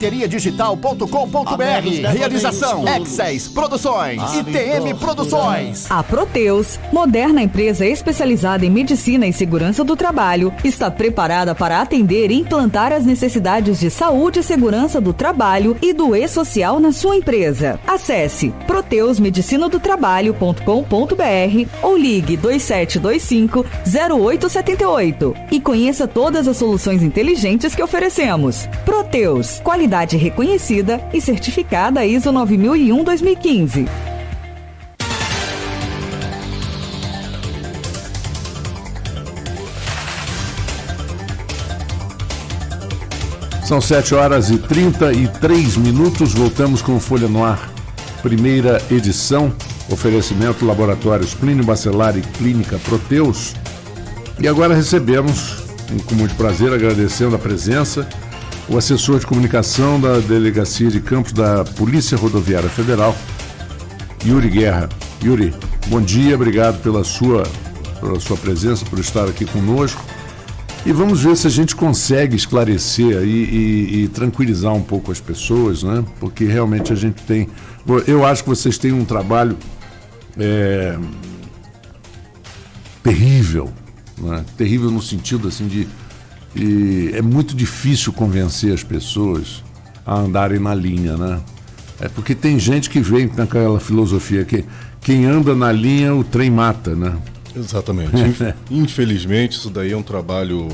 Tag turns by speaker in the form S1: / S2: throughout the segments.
S1: Digital.com.br. Realização Exces Produções e TM Produções.
S2: A Proteus, moderna empresa especializada em medicina e segurança do trabalho, está preparada para atender e implantar as necessidades de saúde e segurança do trabalho e do e-social na sua empresa. Acesse proteusmedicinadotrabalho.com.br ou ligue 2725-0878 e conheça todas as soluções inteligentes que oferecemos. Proteus, qualidade reconhecida e certificada ISO 9001-2015.
S3: São 7h33. Voltamos com o Folha no Ar, primeira edição. Oferecimento Laboratórios Plínio Bacelar e Clínica Proteus. E agora recebemos, com muito prazer, agradecendo a presença, o assessor de comunicação da Delegacia de Campos da Polícia Rodoviária Federal, Yuri Guerra. Yuri, bom dia, obrigado pela sua presença, por estar aqui conosco. E vamos ver se a gente consegue esclarecer e tranquilizar um pouco as pessoas, né? Porque realmente a gente tem... Eu acho que vocês têm um trabalho terrível, né? Terrível no sentido assim de... E é muito difícil convencer as pessoas a andarem na linha, né? É porque tem gente que vem naquela filosofia que quem anda na linha, o trem mata, né?
S4: Exatamente. Infelizmente, isso daí é um trabalho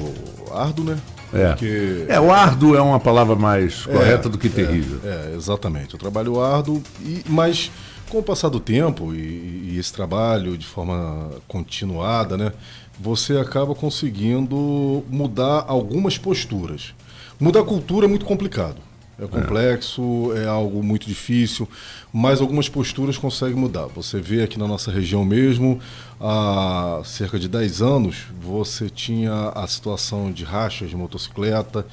S4: árduo, né? Porque...
S3: o árduo é uma palavra mais correta do que terrível.
S4: Exatamente. É um trabalho árduo, mas com o passar do tempo e esse trabalho de forma continuada, né? Você acaba conseguindo mudar algumas posturas. Mudar a cultura é muito complicado. É complexo, é algo muito difícil, mas algumas posturas conseguem mudar. Você vê aqui na nossa região mesmo, há cerca de 10 anos, você tinha a situação de rachas de motocicleta.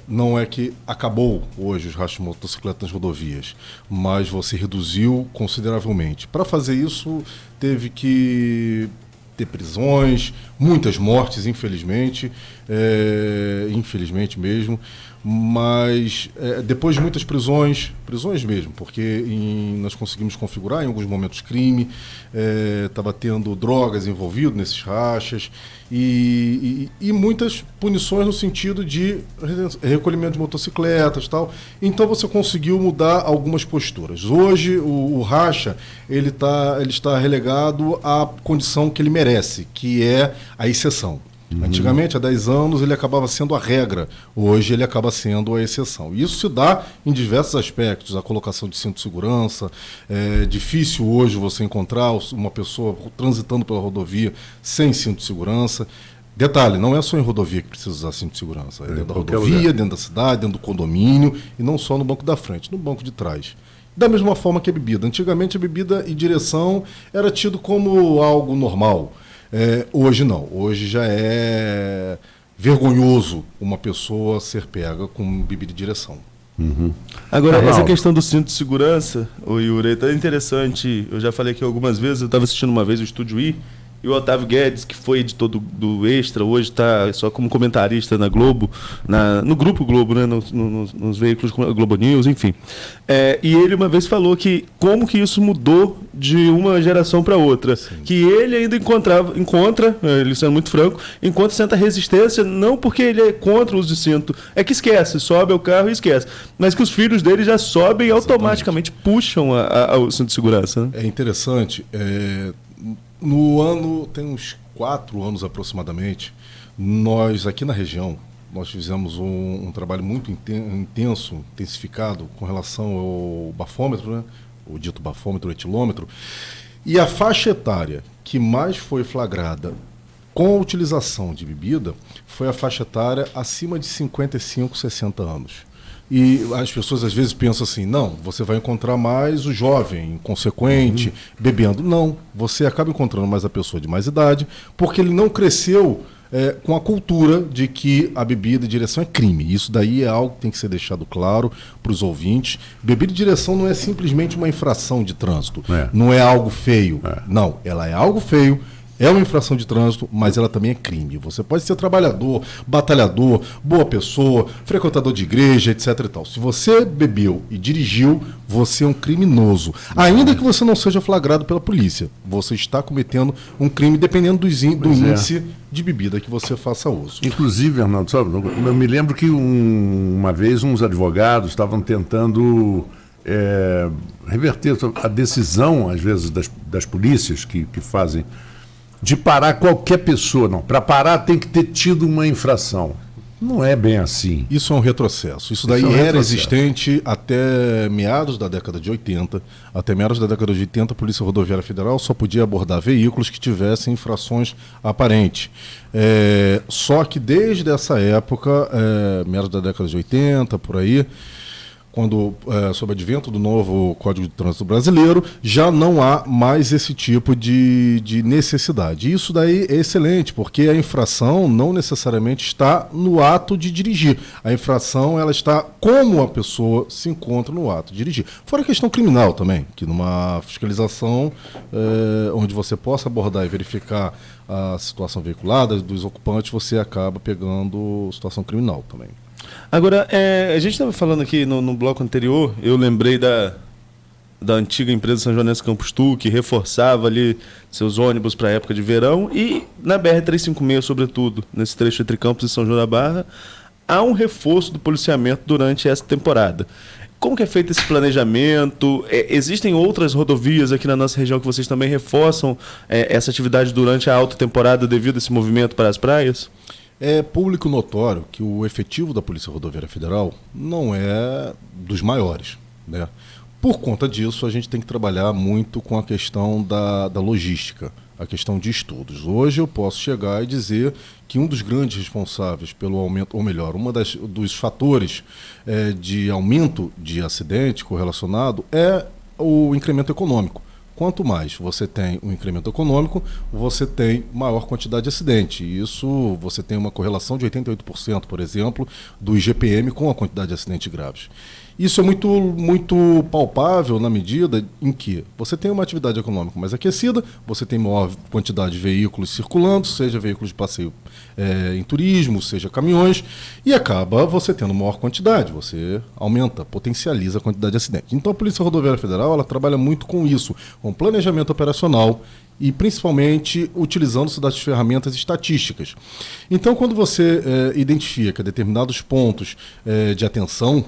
S4: Não é que acabou hoje os rachas de motocicleta nas rodovias, mas você reduziu consideravelmente. Para fazer isso, teve que ter prisões, muitas mortes, infelizmente mesmo, mas depois de muitas prisões mesmo, porque nós conseguimos configurar em alguns momentos crime, estava tendo drogas envolvidas nesses rachas e muitas punições no sentido de recolhimento de motocicletas e tal. Então você conseguiu mudar algumas posturas. Hoje o racha ele está relegado à condição que ele merece, que é a exceção. Antigamente, há 10 anos, ele acabava sendo a regra. Hoje, ele acaba sendo a exceção. E isso se dá em diversos aspectos. A colocação de cinto de segurança. É difícil hoje você encontrar uma pessoa transitando pela rodovia sem cinto de segurança. Detalhe, não é só em rodovia que precisa usar cinto de segurança. É dentro da rodovia, dentro da cidade, dentro do condomínio, e não só no banco da frente, no banco de trás. Da mesma forma que a bebida. Antigamente, a bebida e direção era tido como algo normal. Hoje não, hoje já é vergonhoso uma pessoa ser pega com bebida de direção.
S5: Agora, essa questão do cinto de segurança, o Yuri, é interessante. Eu já falei aqui algumas vezes, eu estava assistindo uma vez o Estúdio I, e o Otávio Guedes, que foi editor do Extra, hoje está só como comentarista na Globo, no Grupo Globo, né, nos veículos Globo News, enfim. E ele uma vez falou que como que isso mudou de uma geração para outra. Sim. Que ele ainda encontra, ele sendo muito franco, encontra certa resistência, não porque ele é contra o uso de cinto, é que esquece, sobe ao carro e esquece. Mas que os filhos dele já sobem e automaticamente puxam o cinto de segurança. Né?
S4: É interessante, tem uns 4 anos aproximadamente, nós aqui na região, nós fizemos um trabalho muito intenso, intensificado com relação ao bafômetro, né? O dito bafômetro, o etilômetro, e a faixa etária que mais foi flagrada com a utilização de bebida foi a faixa etária acima de 55, 60 anos. E as pessoas às vezes pensam assim, não, você vai encontrar mais o jovem, inconsequente, bebendo. Não, você acaba encontrando mais a pessoa de mais idade, porque ele não cresceu com a cultura de que a bebida e direção é crime. Isso daí é algo que tem que ser deixado claro para os ouvintes. Bebida e direção não é simplesmente uma infração de trânsito, não é algo feio. Não, ela é algo feio, É uma infração de trânsito, mas ela também é crime. Você pode ser trabalhador, batalhador, boa pessoa, frequentador de igreja, etc. e tal. Se você bebeu e dirigiu, você é um criminoso. Ainda que você não seja flagrado pela polícia, você está cometendo um crime dependendo do índice de bebida que você faça uso.
S3: Inclusive, Arnaldo, sabe, eu me lembro que uma vez uns advogados estavam tentando reverter a decisão, às vezes, das polícias que fazem de parar qualquer pessoa. Não, para parar tem que ter tido uma infração. Não é bem assim.
S4: Isso é um retrocesso. Isso daí era existente até meados da década de 80. Até meados da década de 80, a Polícia Rodoviária Federal só podia abordar veículos que tivessem infrações aparentes. Só que desde essa época, meados da década de 80, por aí, quando, sob o advento do novo Código de Trânsito Brasileiro, já não há mais esse tipo de necessidade. Isso daí é excelente, porque a infração não necessariamente está no ato de dirigir. A infração, ela está como a pessoa se encontra no ato de dirigir. Fora a questão criminal também, que numa fiscalização onde você possa abordar e verificar a situação veiculada dos ocupantes, você acaba pegando situação criminal também.
S5: Agora, a gente estava falando aqui no bloco anterior, eu lembrei da antiga empresa São Joanense Campos Tour, que reforçava ali seus ônibus para a época de verão, e na BR-356, sobretudo, nesse trecho entre Campos e São João da Barra, há um reforço do policiamento durante essa temporada. Como que é feito esse planejamento? Existem outras rodovias aqui na nossa região que vocês também reforçam essa atividade durante a alta temporada devido a esse movimento para as praias?
S4: É público notório que o efetivo da Polícia Rodoviária Federal não é dos maiores, né? Por conta disso, a gente tem que trabalhar muito com a questão da logística, a questão de estudos. Hoje eu posso chegar e dizer que um dos grandes responsáveis pelo aumento, ou melhor, dos fatores de aumento de acidente correlacionado é o incremento econômico. Quanto mais você tem um incremento econômico, você tem maior quantidade de acidente. Isso, você tem uma correlação de 88%, por exemplo, do IGPM com a quantidade de acidentes graves. Isso é muito, muito palpável na medida em que você tem uma atividade econômica mais aquecida, você tem maior quantidade de veículos circulando, seja veículos de passeio em turismo, seja caminhões, e acaba você tendo maior quantidade, você aumenta, potencializa a quantidade de acidentes. Então a Polícia Rodoviária Federal ela trabalha muito com isso, com planejamento operacional e principalmente utilizando-se das ferramentas estatísticas. Então quando você identifica determinados pontos de atenção,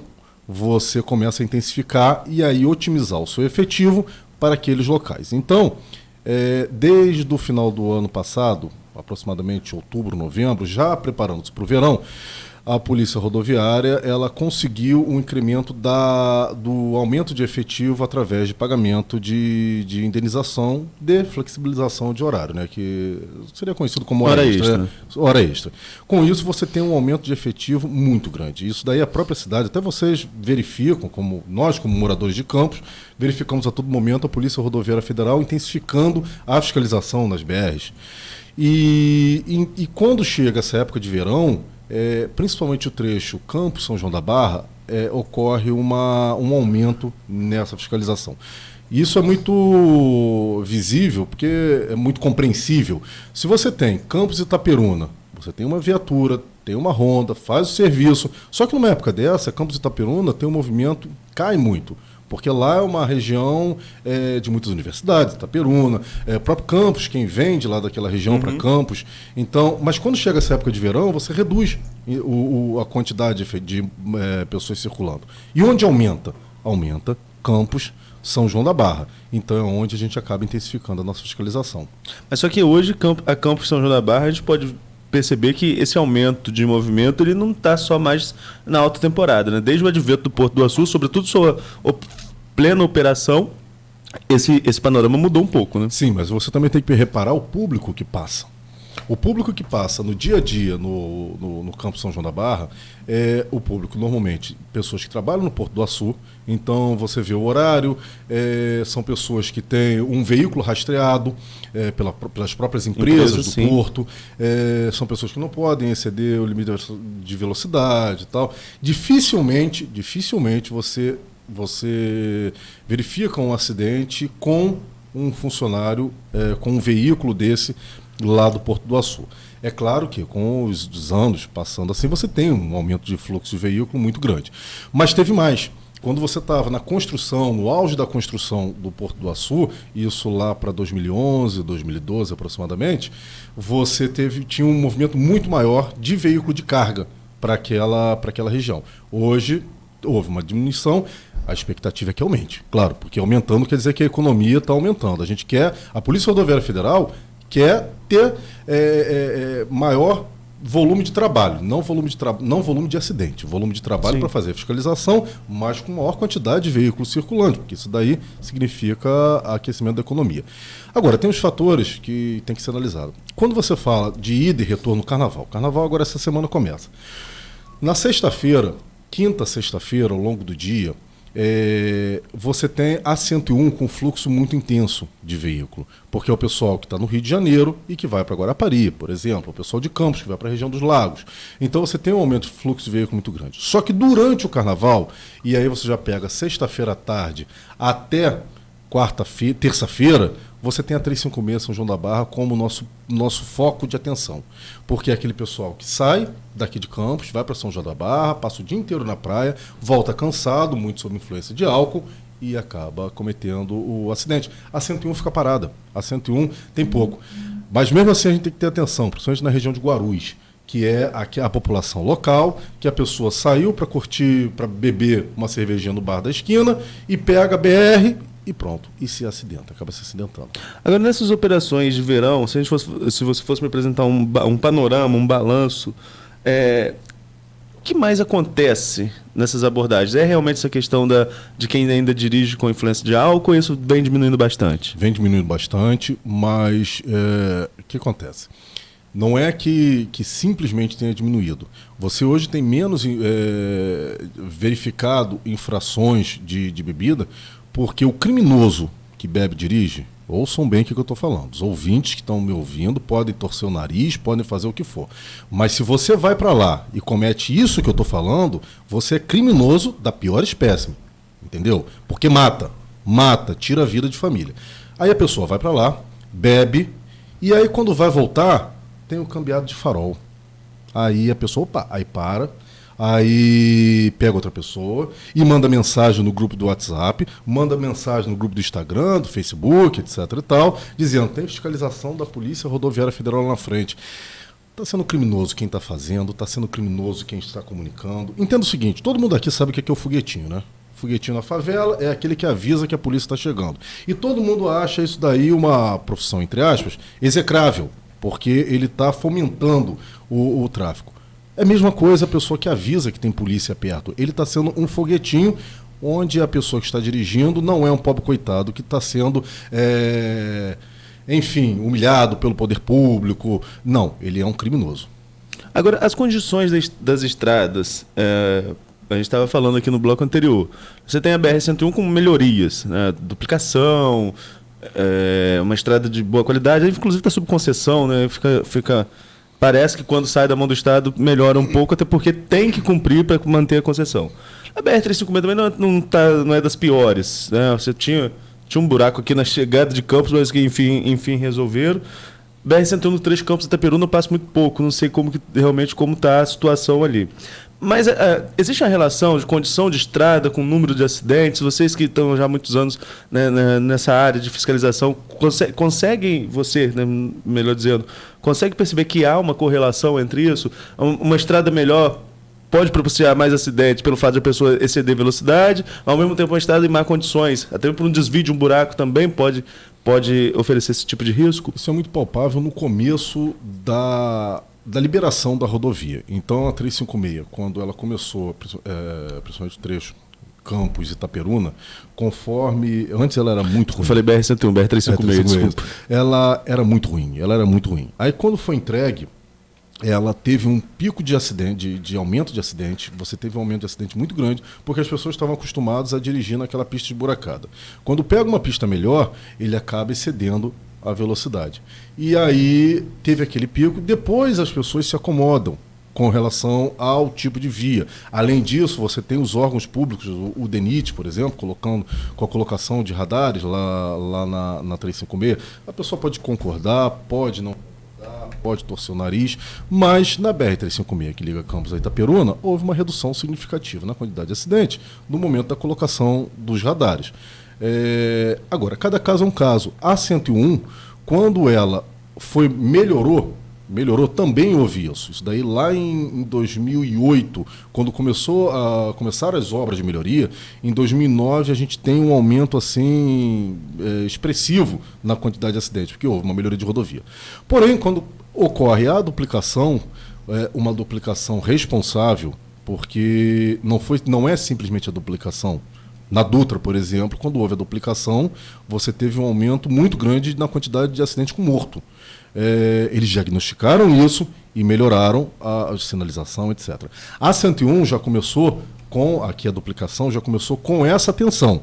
S4: você começa a intensificar e aí otimizar o seu efetivo para aqueles locais. Então, desde o final do ano passado, aproximadamente outubro, novembro, já preparando-se para o verão, a Polícia Rodoviária ela conseguiu um incremento do aumento de efetivo através de pagamento de indenização de flexibilização de horário, né, que seria conhecido como hora extra. Hora extra. Com isso, você tem um aumento de efetivo muito grande. Isso daí a própria cidade, até vocês verificam, como nós, como moradores de Campos, verificamos a todo momento a Polícia Rodoviária Federal intensificando a fiscalização nas BRs. E quando chega essa época de verão, principalmente o trecho Campos-São João da Barra, ocorre um aumento nessa fiscalização. Isso é muito visível, porque é muito compreensível. Se você tem Campos e Itaperuna, você tem uma viatura, tem uma ronda, faz o serviço, só que numa época dessa, Campos e Itaperuna tem um movimento, cai muito. Porque lá é uma região de muitas universidades, Itaperuna, próprio Campos, quem vem de lá daquela região para Campos. Então, mas quando chega essa época de verão, você reduz a quantidade de pessoas circulando. E onde aumenta? Aumenta Campos, São João da Barra. Então é onde a gente acaba intensificando a nossa fiscalização.
S5: Mas só que hoje, a Campos São João da Barra, a gente pode perceber que esse aumento de movimento ele não está só mais na alta temporada, né? Desde o advento do Porto do Açu, sobretudo sua plena operação, esse panorama mudou um pouco, né?
S4: Sim, mas você também tem que reparar o público que passa. O público que passa no dia a dia no Campo São João da Barra é o público, normalmente, pessoas que trabalham no Porto do Açu. Então, você vê o horário, são pessoas que têm um veículo rastreado pelas próprias empresas do Porto, são pessoas que não podem exceder o limite de velocidade e tal. Dificilmente você verifica um acidente com um funcionário com um veículo desse lá do Porto do Açu. É claro que com os anos passando assim, você tem um aumento de fluxo de veículo muito grande. Mas teve mais. Quando você estava na construção, no auge da construção do Porto do Açu, isso lá para 2011, 2012 aproximadamente, você tinha um movimento muito maior de veículo de carga para aquela região. Hoje houve uma diminuição, a expectativa é que aumente, claro, porque aumentando quer dizer que a economia está aumentando. A Polícia Rodoviária Federal quer ter maior volume de trabalho, não volume de acidente, volume de trabalho para fazer fiscalização, mas com maior quantidade de veículos circulando, porque isso daí significa aquecimento da economia. Agora, tem os fatores que tem que ser analisado. Quando você fala de ida e retorno no Carnaval agora essa semana começa. Na sexta-feira, quinta sexta-feira, ao longo do dia, você tem a 101 com fluxo muito intenso de veículo, porque é o pessoal que está no Rio de Janeiro e que vai para Guarapari, por exemplo, o pessoal de Campos que vai para a região dos Lagos. Então você tem um aumento de fluxo de veículo muito grande. Só que durante o Carnaval, e aí você já pega sexta-feira à tarde até terça-feira, você tem a 356 São João da Barra como nosso foco de atenção. Porque é aquele pessoal que sai daqui de Campos, vai para São João da Barra, passa o dia inteiro na praia, volta cansado, muito sob influência de álcool, e acaba cometendo o acidente. A 101 fica parada. A 101 tem pouco. Mas mesmo assim a gente tem que ter atenção, principalmente na região de Guarulhos, que é a população local, que a pessoa saiu para curtir, para beber uma cervejinha no bar da esquina, e pega a BR e pronto, e se acidenta, acaba se acidentando.
S5: Agora, nessas operações de verão, se você fosse me apresentar um panorama, um balanço, o que mais acontece nessas abordagens? É realmente essa questão de quem ainda dirige com influência de álcool, ou isso vem diminuindo bastante?
S4: Vem diminuindo bastante, mas o que acontece? Não é que simplesmente tenha diminuído. Você hoje tem menos verificado infrações de bebida, porque o criminoso que bebe e dirige, ouçam bem o que eu estou falando. Os ouvintes que estão me ouvindo podem torcer o nariz, podem fazer o que for. Mas se você vai para lá e comete isso que eu estou falando, você é criminoso da pior espécie. Entendeu? Porque mata, tira a vida de família. Aí a pessoa vai para lá, bebe, e aí quando vai voltar, tem o cambiado de farol. Aí a pessoa, aí para, aí pega outra pessoa e manda mensagem no grupo do WhatsApp, manda mensagem no grupo do Instagram, do Facebook, etc. e tal, dizendo, tem fiscalização da Polícia Rodoviária Federal lá na frente. Está sendo criminoso quem está fazendo, está sendo criminoso quem está comunicando. Entenda o seguinte, todo mundo aqui sabe o que é o foguetinho, né? Foguetinho na favela é aquele que avisa que a polícia está chegando. E todo mundo acha isso daí uma profissão, entre aspas, execrável, porque ele está fomentando o tráfico. É a mesma coisa a pessoa que avisa que tem polícia perto. Ele está sendo um foguetinho onde a pessoa que está dirigindo não é um pobre coitado que está sendo, humilhado pelo poder público. Não, ele é um criminoso.
S5: Agora, as condições das estradas, a gente estava falando aqui no bloco anterior. Você tem a BR-101 com melhorias, né? Duplicação, uma estrada de boa qualidade, inclusive está sob concessão, né? Parece que quando sai da mão do Estado melhora um pouco, até porque tem que cumprir para manter a concessão. A BR-356 também não é das piores, né? Você tinha um buraco aqui na chegada de Campos, mas que enfim resolveram. BR-101 no Três Campos e Itaperuna eu passo muito pouco, não sei realmente como está a situação ali. Mas existe a relação de condição de estrada com o número de acidentes? Vocês que estão já há muitos anos, né, nessa área de fiscalização, conseguem, melhor dizendo, consegue perceber que há uma correlação entre isso? Uma estrada melhor pode propiciar mais acidentes pelo fato de a pessoa exceder velocidade, ao mesmo tempo uma estrada em má condições, até por um desvio de um buraco também pode oferecer esse tipo de risco?
S4: Isso é muito palpável no começo da liberação da rodovia. Então a 356, quando ela começou, principalmente o trecho Campos e Itaperuna, conforme... Antes ela era muito ruim.
S5: Eu falei BR-101, BR-356, desculpa.
S4: Ela era muito ruim. Aí quando foi entregue, ela teve um pico de acidente, de aumento de acidente. Você teve um aumento de acidente muito grande, porque as pessoas estavam acostumadas a dirigir naquela pista esburacada. Quando pega uma pista melhor, ele acaba excedendo a velocidade. E aí teve aquele pico, depois as pessoas se acomodam. com relação ao tipo de via. Além disso, você tem os órgãos públicos, o DENIT, por exemplo, com a colocação de radares lá na 356. A pessoa pode concordar, pode não concordar, pode torcer o nariz, mas na BR-356, que liga Campos a Itaperuna, houve uma redução significativa na quantidade de acidentes no momento da colocação dos radares. Agora, cada caso é um caso. A 101, quando ela melhorou, também houve isso. Isso daí lá em 2008, quando começaram as obras de melhoria, em 2009 a gente tem um aumento assim expressivo na quantidade de acidentes, porque houve uma melhoria de rodovia. Porém, quando ocorre a duplicação, uma duplicação responsável, porque não é simplesmente a duplicação. Na Dutra, por exemplo, quando houve a duplicação, você teve um aumento muito grande na quantidade de acidentes com morto. Eles diagnosticaram isso e melhoraram a sinalização, etc. A 101 já começou aqui a duplicação já começou com essa atenção.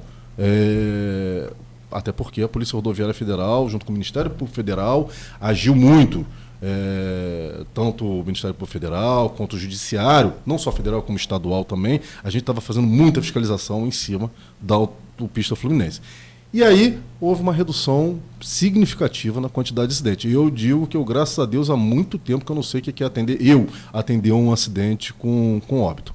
S4: Até porque a Polícia Rodoviária Federal, junto com o Ministério Público Federal, agiu muito. Tanto o Ministério Público Federal quanto o Judiciário, não só federal como estadual também, a gente estava fazendo muita fiscalização em cima da autopista fluminense. E aí houve uma redução significativa na quantidade de acidentes. E eu digo que graças a Deus, há muito tempo que eu não sei o que é atender um acidente com óbito.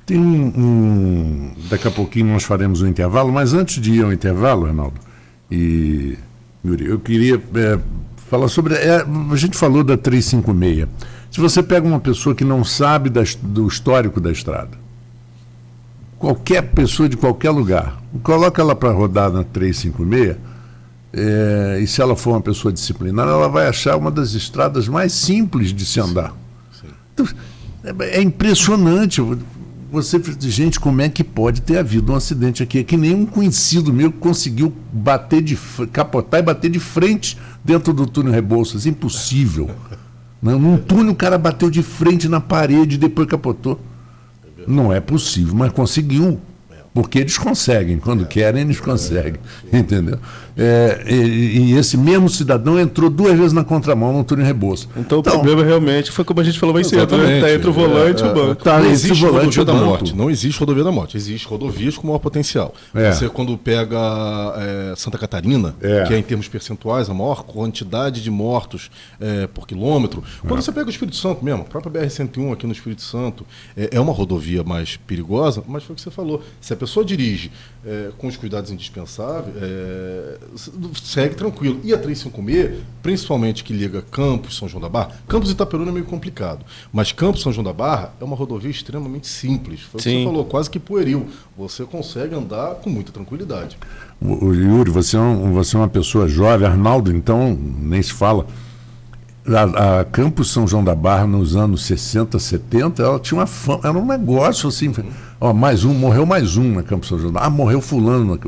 S3: Tem daqui a pouquinho nós faremos um intervalo, mas antes de ir ao intervalo, Reinaldo e Yuri, eu queria falar sobre... a gente falou da 356. Se você pega uma pessoa que não sabe do histórico da estrada, qualquer pessoa de qualquer lugar, coloca ela para rodar na 356, e se ela for uma pessoa disciplinada, ela vai achar uma das estradas mais simples de se andar. Sim. Então, é impressionante. Você, gente, como é que pode ter havido um acidente aqui? É que nem um conhecido meu que conseguiu capotar e bater de frente dentro do túnel Rebouças. Impossível. Num túnel o cara bateu de frente na parede e depois capotou. Não é possível, mas conseguiu. Porque eles conseguem, quando querem, eles conseguem. Entendeu? E esse mesmo cidadão entrou 2 vezes na contramão no túnel Rebouças.
S5: Então o problema realmente foi como a gente falou mais cedo, né? Está entre o volante e o banco.
S4: Não existe rodovia da morte. Não existe rodovia da morte. Existe rodovias com maior potencial. Você, quando pega Santa Catarina, que é em termos percentuais a maior quantidade de mortos por quilômetro, quando você pega o Espírito Santo mesmo, a própria BR-101 aqui no Espírito Santo, é uma rodovia mais perigosa, mas foi o que você falou. Se a pessoa dirige com os cuidados indispensáveis, segue tranquilo. E a 356, principalmente que liga Campos, São João da Barra, Campos e Itaperuna é meio complicado, mas Campos, São João da Barra é uma rodovia extremamente simples. Foi o que você falou, quase que pueril. Você consegue andar com muita tranquilidade.
S3: Yuri, você é uma pessoa jovem, Arnaldo, então nem se fala. A Campos São João da Barra, nos anos 60, 70, ela tinha uma fama, era um negócio assim, morreu mais um na Campos São João da Barra, morreu fulano.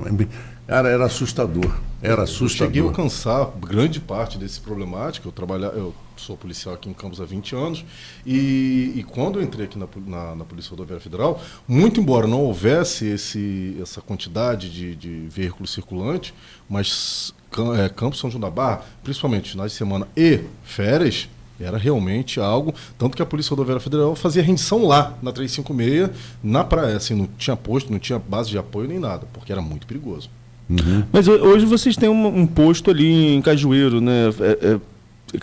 S3: Cara, era assustador. Eu cheguei a alcançar grande parte desse problemático. Eu sou policial aqui em Campos há 20 anos e quando eu entrei aqui na Polícia Rodoviária Federal, muito embora não houvesse essa quantidade de veículos circulantes, mas Campos São João da Barra, principalmente finais de semana e férias, era realmente algo, tanto que a Polícia Rodoviária Federal fazia rendição lá, na 356, na praia, assim, não tinha posto, não tinha base de apoio nem nada, porque era muito perigoso.
S5: Uhum. Mas hoje vocês têm um posto ali em Cajueiro, né?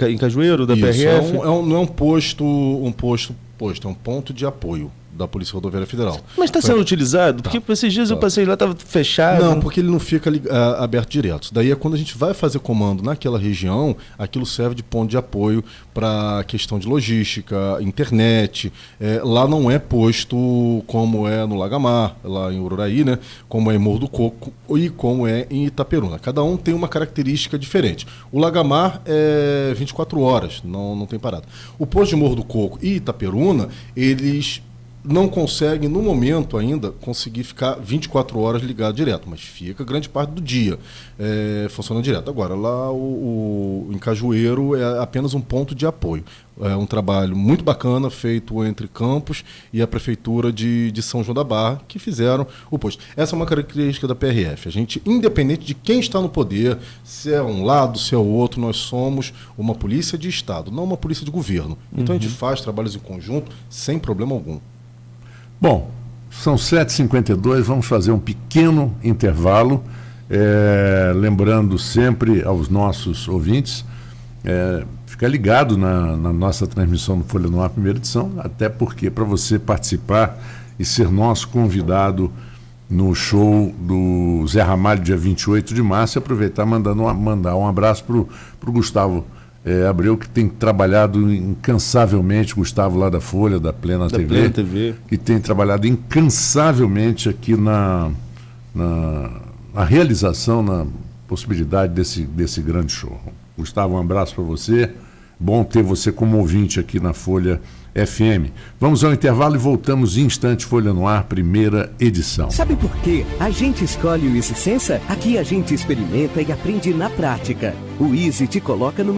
S5: Em Cajueiro, da PRF?
S4: Não é um posto, é um ponto de apoio da Polícia Rodoviária Federal.
S5: Mas está sendo utilizado? Porque esses dias eu passei lá, estava fechado.
S4: Não, porque ele não fica aberto direto. Daí é quando a gente vai fazer comando naquela região, aquilo serve de ponto de apoio para questão de logística, internet. Lá não é posto como é no Lagamar, lá em Ururaí, né? Como é em Morro do Coco e como é em Itaperuna. Cada um tem uma característica diferente. O Lagamar é 24 horas, não tem parada. O posto de Morro do Coco e Itaperuna, eles não consegue, no momento ainda, conseguir ficar 24 horas ligado direto, mas fica grande parte do dia funcionando direto. Agora, lá em Cajueiro é apenas um ponto de apoio. É um trabalho muito bacana feito entre Campos e a Prefeitura de São João da Barra, que fizeram o posto. Essa é uma característica da PRF. A gente, independente de quem está no poder, se é um lado, se é o outro, nós somos uma polícia de Estado, não uma polícia de governo. Então a gente faz trabalhos em conjunto sem problema algum. Bom,
S3: são 7h52, vamos fazer um pequeno intervalo, lembrando sempre aos nossos ouvintes, fica ligado na nossa transmissão do Folha no Ar, primeira edição, até porque para você participar e ser nosso convidado no show do Zé Ramalho, dia 28 de março, aproveitar e mandar um abraço para o Gustavo Abreu, que tem trabalhado incansavelmente, Gustavo lá da Folha, da Plena TV, que tem trabalhado incansavelmente aqui na realização, na possibilidade desse grande show. Gustavo, um abraço para você, bom ter você como ouvinte aqui na Folha FM. Vamos ao intervalo e voltamos em instante. Folha no Ar, primeira edição.
S6: Sabe por quê? A gente escolhe o Easy Sensa? Aqui a gente experimenta e aprende na prática. O Easy te coloca no